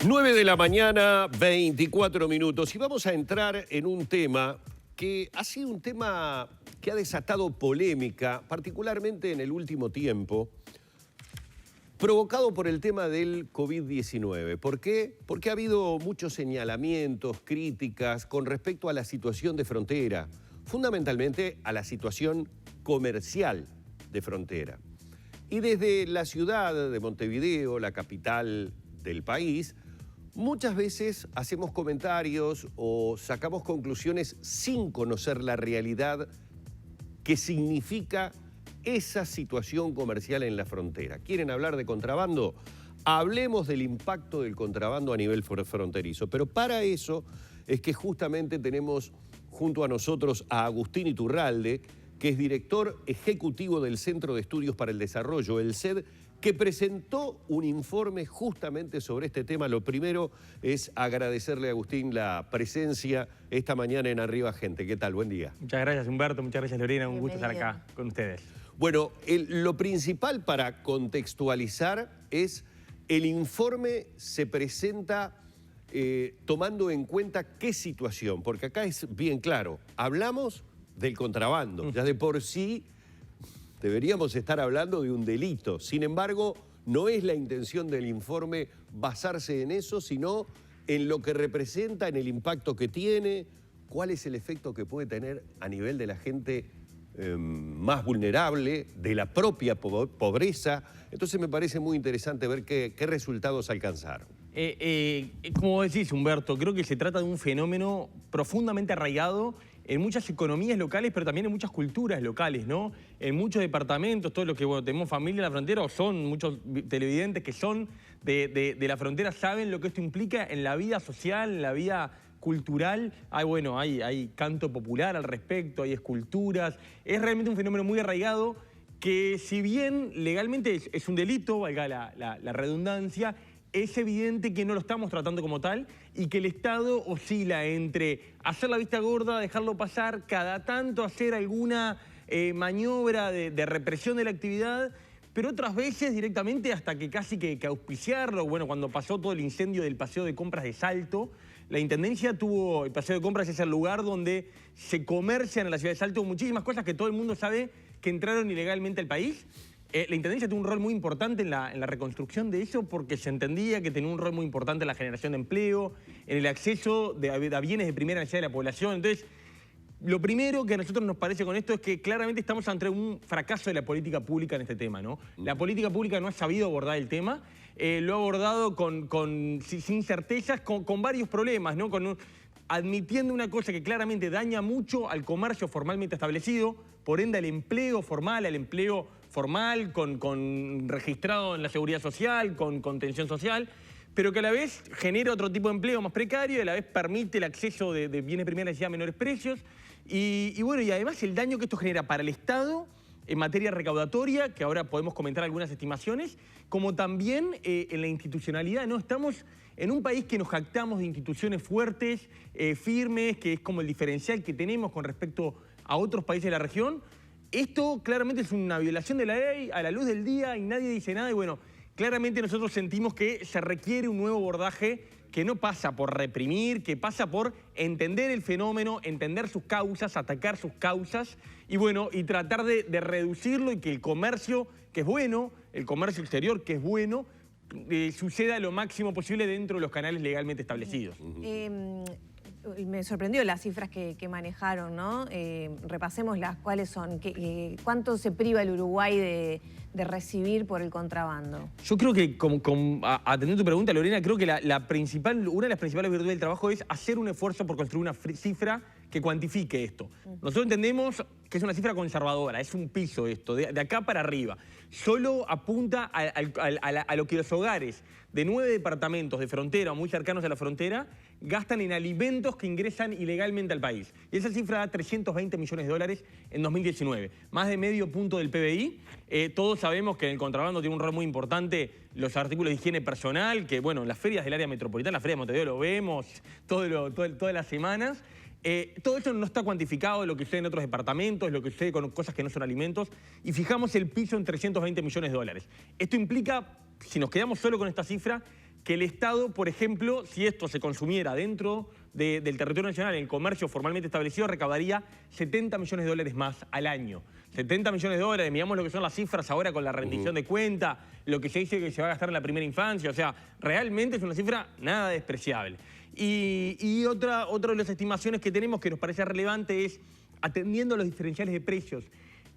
9 de la mañana, 24 minutos. Y vamos a entrar en un tema que ha sido un tema que ha desatado polémica, particularmente en el último tiempo, provocado por el tema del COVID-19. ¿Por qué? Porque ha habido muchos señalamientos, críticas con respecto a la situación de frontera, fundamentalmente a la situación comercial de frontera. Y desde la ciudad de Montevideo, la capital del país, muchas veces hacemos comentarios o sacamos conclusiones sin conocer la realidad que significa esa situación comercial en la frontera. ¿Quieren hablar de contrabando? Hablemos del impacto del contrabando a nivel fronterizo. Pero para eso es que justamente tenemos junto a nosotros a Agustín Iturralde, que es director ejecutivo del Centro de Estudios para el Desarrollo, el CED, que presentó un informe justamente sobre este tema. Lo primero es agradecerle a Agustín la presencia esta mañana en Arriba Gente. ¿Qué tal? Buen día. Muchas gracias, Humberto. Muchas gracias, Lorena. Un gusto estar acá con ustedes. Bueno, lo principal para contextualizar es el informe se presenta tomando en cuenta qué situación, porque acá es bien claro, hablamos del contrabando, ya de por sí deberíamos estar hablando de un delito. Sin embargo, no es la intención del informe basarse en eso, sino en lo que representa, en el impacto que tiene, cuál es el efecto que puede tener a nivel de la gente más vulnerable, de la propia pobreza. Entonces me parece muy interesante ver qué resultados alcanzaron. Como decís, Humberto, creo que se trata de un fenómeno profundamente arraigado en muchas economías locales, pero también en muchas culturas locales, ¿no? En muchos departamentos, todos los que tenemos familia en la frontera, o son muchos televidentes que son de la frontera, saben lo que esto implica en la vida social, en la vida cultural. Hay canto popular al respecto, hay esculturas. Es realmente un fenómeno muy arraigado que, si bien legalmente es un delito, valga la redundancia, es evidente que no lo estamos tratando como tal y que el Estado oscila entre hacer la vista gorda, dejarlo pasar, cada tanto hacer alguna maniobra de represión de la actividad, pero otras veces directamente hasta que casi que auspiciarlo. Bueno, cuando pasó todo el incendio del paseo de compras de Salto, la Intendencia tuvo, el paseo de compras es el lugar donde se comercian en la ciudad de Salto muchísimas cosas que todo el mundo sabe que entraron ilegalmente al país. La Intendencia tuvo un rol muy importante en la reconstrucción de eso porque se entendía que tenía un rol muy importante en la generación de empleo, en el acceso a bienes de primera necesidad de la población. Entonces, lo primero que a nosotros nos parece con esto es que claramente estamos ante un fracaso de la política pública en este tema, ¿no? La política pública no ha sabido abordar el tema, lo ha abordado sin certezas, con varios problemas, ¿no? Admitiendo una cosa que claramente daña mucho al comercio formalmente establecido, por ende al empleo formal, registrado en la seguridad social, con contención social, pero que a la vez genera otro tipo de empleo más precario y a la vez permite el acceso de bienes de primera necesidad a menores precios. Y además el daño que esto genera para el Estado en materia recaudatoria, que ahora podemos comentar algunas estimaciones, como también en la institucionalidad, ¿no? Estamos en un país que nos jactamos de instituciones fuertes, firmes, que es como el diferencial que tenemos con respecto a otros países de la región. Esto claramente es una violación de la ley a la luz del día y nadie dice nada. Y bueno, claramente nosotros sentimos que se requiere un nuevo abordaje que no pasa por reprimir, que pasa por entender el fenómeno, entender sus causas, atacar sus causas y tratar de reducirlo y que el comercio, que es bueno, el comercio exterior, que es bueno, suceda lo máximo posible dentro de los canales legalmente establecidos. Me sorprendió las cifras que manejaron, ¿no? Repasémoslas, ¿cuáles son? ¿Cuánto se priva el Uruguay de recibir por el contrabando? Yo creo que, atendiendo tu pregunta, Lorena, creo que una de las principales virtudes del trabajo es hacer un esfuerzo por construir una cifra que cuantifique esto. Nosotros entendemos que es una cifra conservadora, es un piso esto, de acá para arriba. Solo apunta a lo que los hogares de 9 departamentos de frontera o muy cercanos a la frontera gastan en alimentos que ingresan ilegalmente al país. Y esa cifra da 320 millones de dólares en 2019, más de medio punto del PBI. Todos sabemos que en el contrabando tiene un rol muy importante los artículos de higiene personal, que bueno, en las ferias del área metropolitana, la feria de Montevideo lo vemos todas las semanas. Todo eso no está cuantificado, lo que sucede en otros departamentos, lo que sucede con cosas que no son alimentos, y fijamos el piso en 320 millones de dólares. Esto implica, si nos quedamos solo con esta cifra, que el Estado, por ejemplo, si esto se consumiera dentro del territorio nacional, en el comercio formalmente establecido, recaudaría 70 millones de dólares más al año. 70 millones de dólares, miramos lo que son las cifras ahora con la rendición de cuenta, lo que se dice que se va a gastar en la primera infancia, o sea, realmente es una cifra nada despreciable. Y otra de las estimaciones que tenemos que nos parece relevante es, atendiendo los diferenciales de precios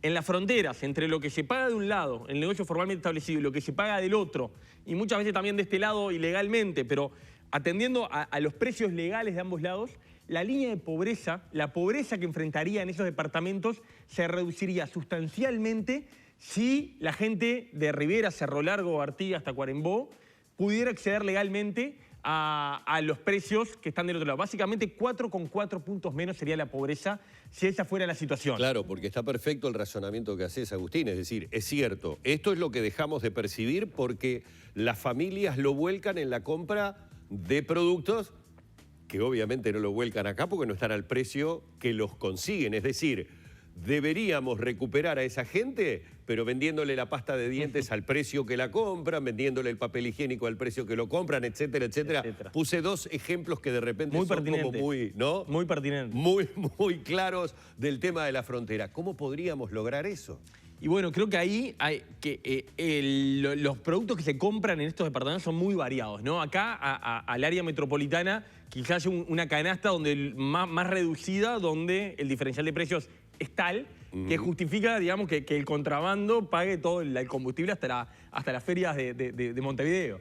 en las fronteras, entre lo que se paga de un lado, el negocio formalmente establecido, y lo que se paga del otro, y muchas veces también de este lado ilegalmente, pero atendiendo a los precios legales de ambos lados, la línea de pobreza, la pobreza que enfrentarían esos departamentos se reduciría sustancialmente si la gente de Rivera, Cerro Largo, Artigas hasta Cuarembó pudiera acceder legalmente a los precios que están del otro lado. Básicamente 4,4 puntos menos sería la pobreza si esa fuera la situación. Claro, porque está perfecto el razonamiento que haces, Agustín. Es decir, es cierto, esto es lo que dejamos de percibir porque las familias lo vuelcan en la compra de productos que obviamente no lo vuelcan acá porque no están al precio que los consiguen. Es decir, deberíamos recuperar a esa gente, pero vendiéndole la pasta de dientes al precio que la compran, vendiéndole el papel higiénico al precio que lo compran, etcétera, etcétera. Puse dos ejemplos que de repente muy son como muy, ¿no? Muy pertinentes. Muy claros del tema de la frontera. ¿Cómo podríamos lograr eso? Y bueno, creo que ahí hay los productos que se compran en estos departamentos son muy variados, ¿no? Acá, al área metropolitana, quizás haya una canasta más reducida, donde el diferencial de precios es tal que justifica, digamos, que el contrabando pague todo el combustible hasta las ferias de Montevideo.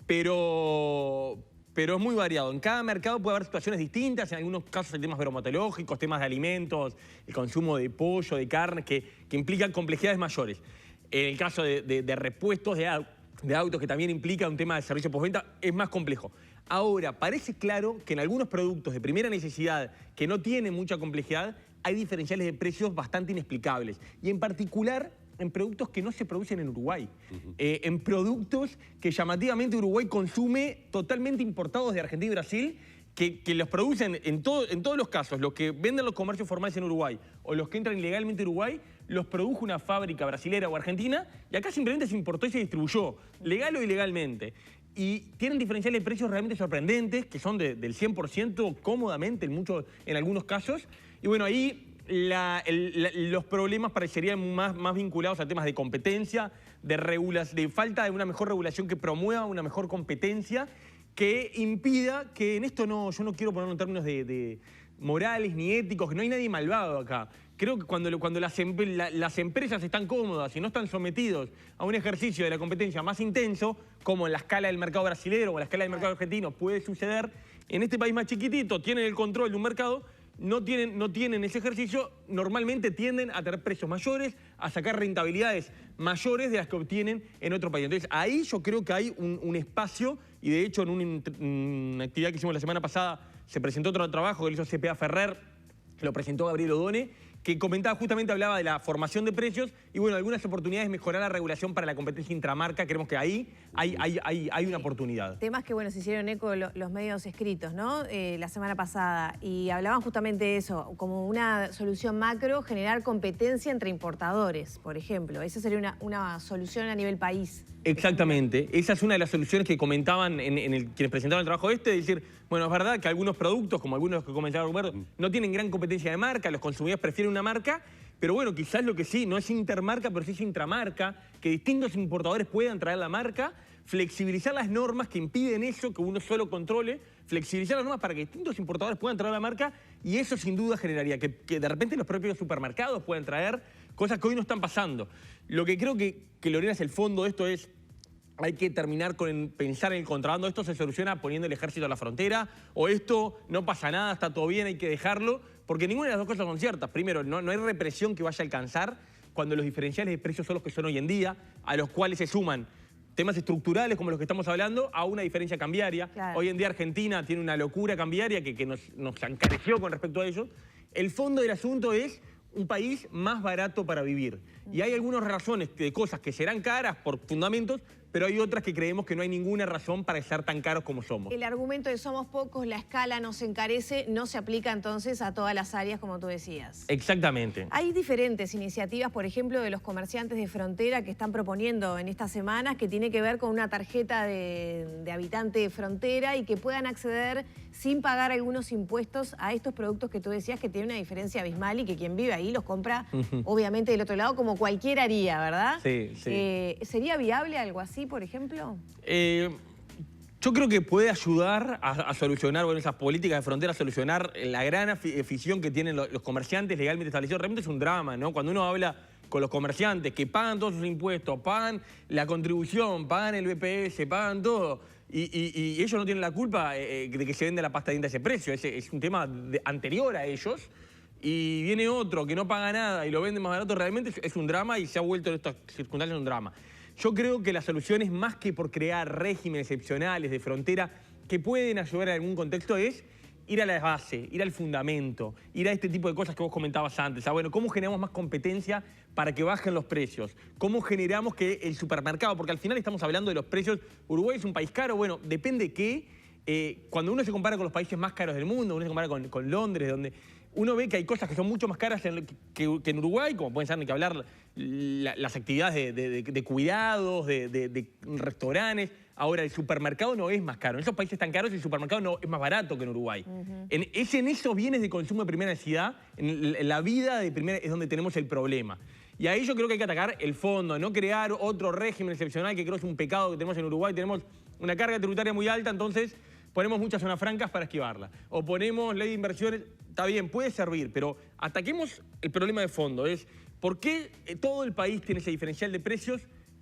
Pero es muy variado. En cada mercado puede haber situaciones distintas, en algunos casos hay temas bromatológicos, temas de alimentos, el consumo de pollo, de carne, que implican complejidades mayores. En el caso de repuestos de autos, que también implica un tema de servicio postventa, es más complejo. Ahora, parece claro que en algunos productos de primera necesidad que no tienen mucha complejidad, hay diferenciales de precios bastante inexplicables. Y en particular, en productos que no se producen en Uruguay. En productos que llamativamente Uruguay consume totalmente importados de Argentina y Brasil, que los producen en todos los casos, los que venden los comercios formales en Uruguay o los que entran ilegalmente a Uruguay, los produjo una fábrica brasilera o argentina y acá simplemente se importó y se distribuyó, legal o ilegalmente. Y tienen diferenciales de precios realmente sorprendentes, que son del 100% cómodamente en algunos casos. Y bueno, ahí los problemas parecerían más vinculados a temas de competencia, de falta de una mejor regulación que promueva una mejor competencia, que impida que en esto yo no quiero ponerlo en términos de morales ni éticos, que no hay nadie malvado acá. Creo que cuando las empresas están cómodas y no están sometidos a un ejercicio de la competencia más intenso, como en la escala del mercado brasilero o en la escala del mercado argentino puede suceder, en este país más chiquitito tienen el control de un mercado, no tienen ese ejercicio, normalmente tienden a tener precios mayores, a sacar rentabilidades mayores de las que obtienen en otro país. Entonces, ahí yo creo que hay un espacio, y de hecho en una actividad que hicimos la semana pasada se presentó otro trabajo que lo hizo CPA Ferrer, lo presentó Gabriel Odone, que hablaba de la formación de precios y bueno, algunas oportunidades de mejorar la regulación para la competencia intramarca. Creemos que ahí hay una oportunidad. Temas que, bueno, se hicieron eco los medios escritos, ¿no? La semana pasada, y hablaban justamente de eso, como una solución macro, generar competencia entre importadores, por ejemplo. Esa sería una solución a nivel país. Exactamente. Esa es una de las soluciones que comentaban quienes presentaron el trabajo de decir, bueno, es verdad que algunos productos, como algunos que comentaba Roberto, no tienen gran competencia de marca, los consumidores prefieren una marca, pero bueno, quizás lo que sí, no es intermarca, pero sí es intramarca, que distintos importadores puedan traer la marca, flexibilizar las normas que impiden eso, que uno solo controle, flexibilizar las normas para que distintos importadores puedan traer la marca, y eso sin duda generaría que de repente los propios supermercados puedan traer cosas que hoy no están pasando. Lo que creo que Lorena es el fondo de esto es, hay que terminar con pensar en el contrabando. Esto se soluciona poniendo el ejército a la frontera, o esto no pasa nada, está todo bien, hay que dejarlo, porque ninguna de las dos cosas son ciertas. Primero, no hay represión que vaya a alcanzar cuando los diferenciales de precios son los que son hoy en día, a los cuales se suman temas estructurales como los que estamos hablando, a una diferencia cambiaria. Claro. Hoy en día Argentina tiene una locura cambiaria que nos encareció con respecto a ello. El fondo del asunto es un país más barato para vivir. Y hay algunas razones de cosas que serán caras por fundamentos, pero hay otras que creemos que no hay ninguna razón para estar tan caros como somos. El argumento de somos pocos, la escala nos encarece, no se aplica entonces a todas las áreas, como tú decías. Exactamente. Hay diferentes iniciativas, por ejemplo, de los comerciantes de frontera que están proponiendo en estas semanas, que tiene que ver con una tarjeta de habitante de frontera y que puedan acceder sin pagar algunos impuestos a estos productos que tú decías que tienen una diferencia abismal y que quien vive ahí los compra, obviamente, del otro lado, como cualquiera haría, ¿verdad? Sí, sí. ¿Sería viable algo así, por ejemplo? Yo creo que puede ayudar a solucionar, bueno, esas políticas de frontera, a solucionar la gran afición que tienen los comerciantes legalmente establecidos. Realmente es un drama, ¿no? Cuando uno habla con los comerciantes que pagan todos sus impuestos, pagan la contribución, pagan el BPS, pagan todo, y ellos no tienen la culpa de que se venda la pasta de dientes a ese precio. Es un tema anterior a ellos. Y viene otro que no paga nada y lo vende más barato, realmente es un drama y se ha vuelto en estas circunstancias un drama. Yo creo que la solución es más que por crear regímenes excepcionales de frontera que pueden ayudar en algún contexto, es ir a la base, ir al fundamento, ir a este tipo de cosas que vos comentabas antes. Bueno, ¿cómo generamos más competencia para que bajen los precios? ¿Cómo generamos que el supermercado, porque al final estamos hablando de los precios, Uruguay es un país caro, bueno, depende qué, cuando uno se compara con los países más caros del mundo, uno se compara con Londres, donde uno ve que hay cosas que son mucho más caras que en Uruguay, como pueden ser, ni que hablar, las actividades de cuidados, de restaurantes. Ahora, el supermercado no es más caro. En esos países tan caros, el supermercado no es más barato que en Uruguay. Es en esos bienes de consumo de primera necesidad, en la vida de primera, es donde tenemos el problema. Y ahí yo creo que hay que atacar el fondo, no crear otro régimen excepcional, que creo que es un pecado que tenemos en Uruguay. Tenemos una carga tributaria muy alta, entonces ponemos muchas zonas francas para esquivarla. O ponemos ley de inversiones, está bien, puede servir, pero ataquemos el problema de fondo. Es ¿por qué todo el país tiene ese diferencial de precios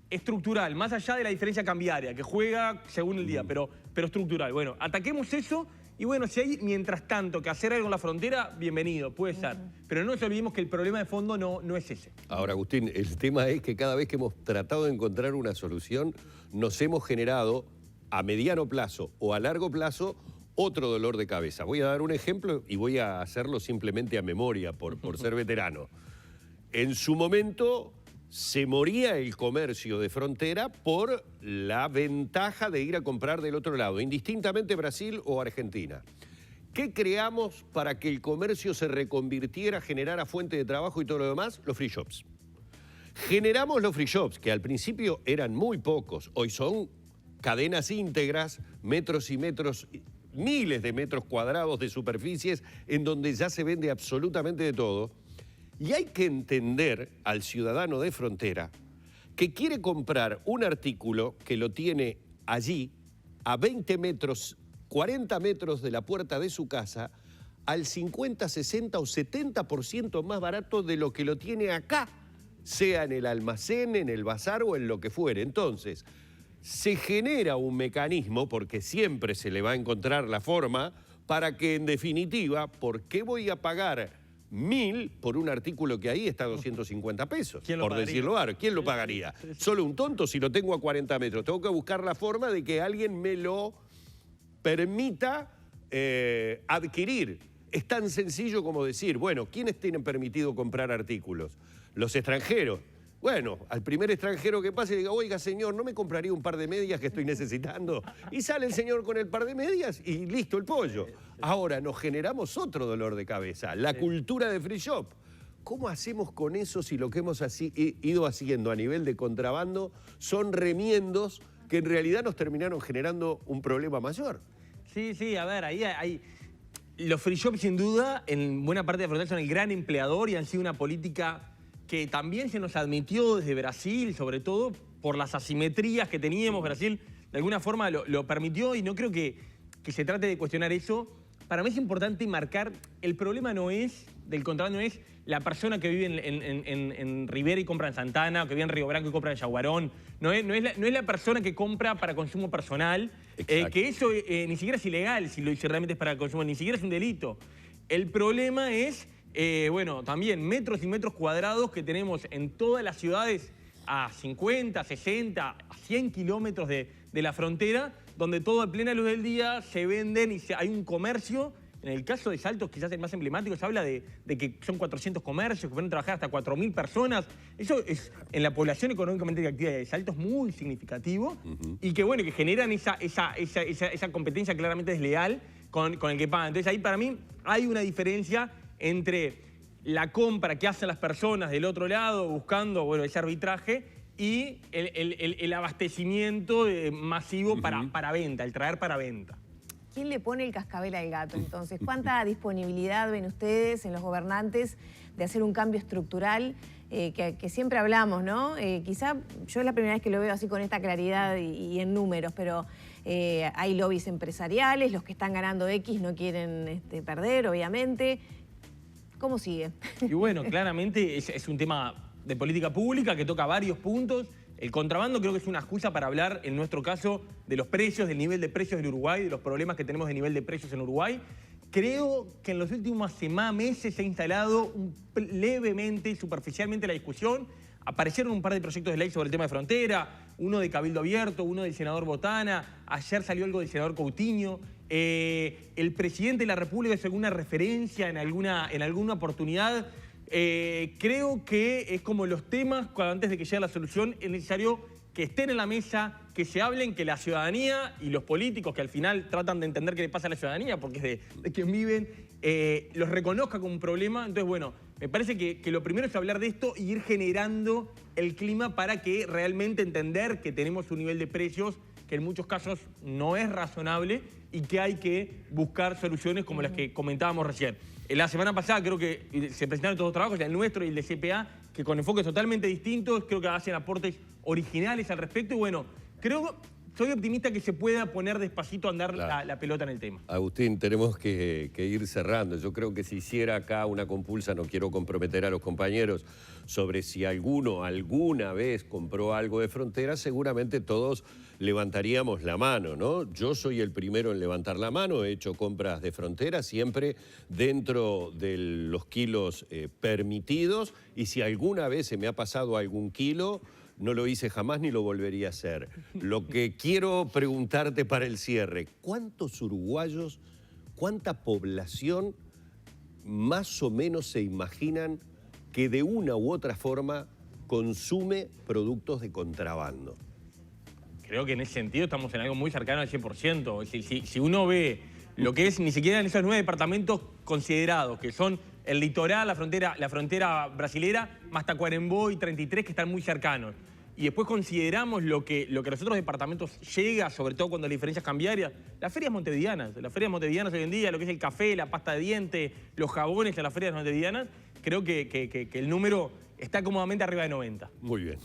estructural, más allá de la diferencia cambiaria, que juega según el día, pero estructural? Bueno, ataquemos eso y bueno, si hay mientras tanto que hacer algo en la frontera, bienvenido, puede ser. Pero no nos olvidemos que el problema de fondo no es ese. Ahora, Agustín, el tema es que cada vez que hemos tratado de encontrar una solución, nos hemos generado a mediano plazo o a largo plazo otro dolor de cabeza. Voy a dar un ejemplo y voy a hacerlo simplemente a memoria por ser veterano. En su momento se moría el comercio de frontera por la ventaja de ir a comprar del otro lado, indistintamente Brasil o Argentina. ¿Qué creamos para que el comercio se reconvirtiera, generara fuente de trabajo y todo lo demás? Los free shops. Generamos los free shops, que al principio eran muy pocos, hoy son cadenas íntegras, metros y metros, miles de metros cuadrados de superficies en donde ya se vende absolutamente de todo. Y hay que entender al ciudadano de frontera que quiere comprar un artículo que lo tiene allí a 20 metros, 40 metros de la puerta de su casa al 50, 60 o 70% más barato de lo que lo tiene acá, sea en el almacén, en el bazar o en lo que fuere. Entonces, se genera un mecanismo, porque siempre se le va a encontrar la forma, para que en definitiva, ¿por qué voy a pagar 1.000 por un artículo que ahí está a 250 pesos? ¿Quién lo por pagaría? decirlo algo. ¿Quién lo pagaría? Solo un tonto si lo tengo a 40 metros. Tengo que buscar la forma de que alguien me lo permita adquirir. Es tan sencillo como decir, bueno, ¿quiénes tienen permitido comprar artículos? Los extranjeros. Bueno, al primer extranjero que pase le diga, oiga, señor, ¿no me compraría un par de medias que estoy necesitando? Y sale el señor con el par de medias y listo el pollo. Ahora, nos generamos otro dolor de cabeza, la cultura de free shop. ¿Cómo hacemos con eso si lo que hemos ido haciendo a nivel de contrabando son remiendos que en realidad nos terminaron generando un problema mayor? Sí, a ver, ahí hay... Los free shops, sin duda, en buena parte de la frontera son el gran empleador y han sido una política que también se nos admitió desde Brasil, sobre todo por las asimetrías que teníamos. Brasil de alguna forma lo permitió y no creo que se trate de cuestionar eso. Para mí es importante marcar, el problema del contrabando no es la persona que vive en Rivera y compra en Santana, o que vive en Río Branco y compra en Yaguarón. No es la persona que compra para consumo personal, que eso ni siquiera es ilegal si realmente es para consumo, ni siquiera es un delito. El problema es... bueno, también metros y metros cuadrados que tenemos en todas las ciudades a 50, 60, a 100 kilómetros de la frontera, donde todo a plena luz del día se venden y hay un comercio En el caso de Saltos, quizás el más emblemático, se habla de que son 400 comercios, que pueden trabajar hasta 4.000 personas. Eso es, en la población económicamente activa de Saltos, muy significativo. Y que, bueno, que generan esa competencia claramente desleal con el que pagan. Entonces, ahí para mí hay una diferencia entre la compra que hacen las personas del otro lado buscando, bueno, ese arbitraje y el abastecimiento masivo para venta, el traer para venta. ¿Quién le pone el cascabel al gato, entonces? ¿Cuánta disponibilidad ven ustedes en los gobernantes de hacer un cambio estructural que siempre hablamos, ¿no? Quizá yo es la primera vez que lo veo así con esta claridad y en números, pero hay lobbies empresariales, los que están ganando X no quieren perder, obviamente. ¿Cómo sigue? Y bueno, claramente es un tema de política pública que toca varios puntos. El contrabando creo que es una excusa para hablar, en nuestro caso, de los precios, del nivel de precios en Uruguay, de los problemas que tenemos de nivel de precios en Uruguay. Creo que en los últimos meses se ha instalado levemente, superficialmente la discusión. Aparecieron un par de proyectos de ley sobre el tema de frontera, uno de Cabildo Abierto, uno del senador Botana, ayer salió algo del senador Coutinho. El presidente de la República hizo alguna referencia en alguna oportunidad. Creo que es como los temas, antes de que llegue la solución, es necesario que estén en la mesa, que se hablen, que la ciudadanía y los políticos, que al final tratan de entender qué le pasa a la ciudadanía, porque es de quien viven, los reconozca como un problema. Entonces, bueno, me parece que lo primero es hablar de esto y ir generando el clima para que realmente entender que tenemos un nivel de precios que en muchos casos no es razonable y que hay que buscar soluciones como las que comentábamos recién. La semana pasada creo que se presentaron todos los trabajos, el nuestro y el de CPA, que con enfoques totalmente distintos, creo que hacen aportes originales al respecto y bueno, soy optimista que se pueda poner despacito a andar la pelota en el tema. Agustín, tenemos que ir cerrando. Yo creo que si hiciera acá una compulsa, no quiero comprometer a los compañeros, sobre si alguno alguna vez compró algo de frontera, seguramente todos levantaríamos la mano, ¿no? Yo soy el primero en levantar la mano, he hecho compras de frontera siempre dentro de los kilos permitidos y si alguna vez se me ha pasado algún kilo, no lo hice jamás ni lo volvería a hacer. Lo que quiero preguntarte para el cierre, ¿cuántos uruguayos, cuánta población más o menos se imaginan que de una u otra forma consume productos de contrabando? Creo que en ese sentido estamos en algo muy cercano al 100%. Si uno ve lo que es ni siquiera en esos 9 departamentos considerados, que son el litoral, la frontera brasilera, más Tacuarembó y 33 que están muy cercanos. Y después consideramos lo que los otros departamentos llega, sobre todo cuando hay diferencias cambiarias. Las ferias montevideanas hoy en día, lo que es el café, la pasta de dientes, los jabones en las ferias montevideanas, creo que el número está cómodamente arriba de 90. Muy bien.